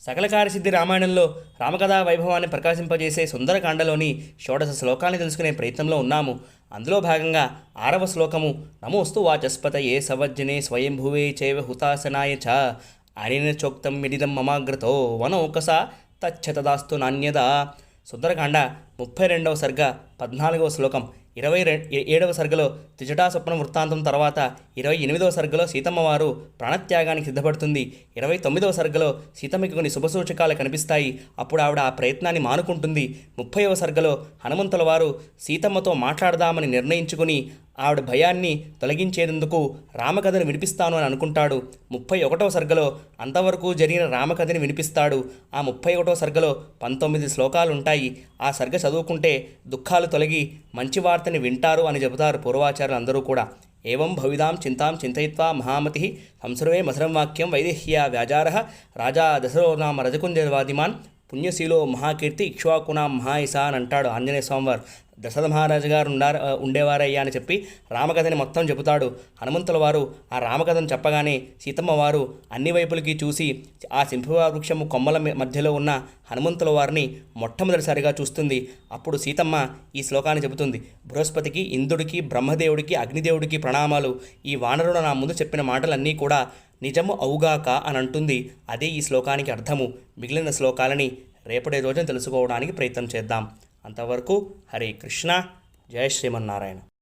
సకల కార్యసిద్ధి రామాయణంలో రామకథా వైభవాన్ని ప్రకాశింపజేసే సుందరకాండలోని షోడశ శ్లోకాన్ని తెలుసుకునే ప్రయత్నంలో ఉన్నాము. అందులో భాగంగా 6వ శ్లోకము నమోస్తు వాచస్పతయే సవజ్జనే స్వయంభువే చైవ హుతాసనాయ చ అనిన చోక్తం మిడిదం మమాగ్రతో వనౌకస తచ్చతదాస్తు నాణ్యద. సుందరకాండ 32వ సర్గ 14వ శ్లోకం. 27వ సర్గలో త్రిజటా స్వప్న వృత్తాంతం తర్వాత 28వ సర్గలో సీతమ్మ వారు ప్రాణత్యాగానికి సిద్ధపడుతుంది. 29వ సర్గలో సీతమ్మకి కొన్ని శుభసూచకాలు కనిపిస్తాయి. అప్పుడు ఆవిడ ఆ ప్రయత్నాన్ని మానుకుంటుంది. 30వ సర్గలో హనుమంతుల వారు సీతమ్మతో మాట్లాడదామని నిర్ణయించుకుని ఆవిడ భయాన్ని తొలగించేందుకు రామకథను వినిపిస్తాను అని అనుకుంటాడు. 31వ సర్గలో అంతవరకు జరిగిన రామకథని వినిపిస్తాడు. ఆ 31వ సర్గలో 19 శ్లోకాలు ఉంటాయి. ఆ సర్గ చదువుకుంటే దుఃఖాలు తొలగి మంచి వార్తని వింటారు అని చెబుతారు పూర్వాచార్యులు అందరూ కూడా. ఏవం భవిదాం చింతాం చింతయిత్వా మహామతి సంసర్వే మధురం వాక్యం వైదేహ్య వ్యాజార రాజా దశరథో నామ రజకుంజవాదిమాన్ పుణ్యశీలో మహాకీర్తి ఇక్ష్వాకునాం మహాయిసా అని అంటాడు ఆంజనేయ స్వామివారు. దశరథ మహారాజు గారు ఉండేవారయ్యా అని చెప్పి రామకథని మొత్తం చెబుతాడు. హనుమంతుల వారు ఆ రామకథను చెప్పగానే సీతమ్మ వారు అన్ని వైపులకి చూసి ఆ సింహ వృక్షము కొమ్మల మధ్యలో ఉన్న హనుమంతుల వారిని మొట్టమొదటిసారిగా చూస్తుంది. అప్పుడు సీతమ్మ ఈ శ్లోకాన్ని చెబుతుంది. బృహస్పతికి, ఇంద్రుడికి, బ్రహ్మదేవుడికి, అగ్నిదేవుడికి ప్రణామాలు. ఈ వానరుడు నా ముందు చెప్పిన మాటలన్నీ కూడా నిజము అవుగాక అని అంటుంది. అదే ఈ శ్లోకానికి అర్థము. మిగిలిన శ్లోకాలని రేపటి రోజున తెలుసుకోవడానికి ప్రయత్నం చేద్దాం. అంతవరకు హరే కృష్ణ, జయ శ్రీమన్నారాయణ.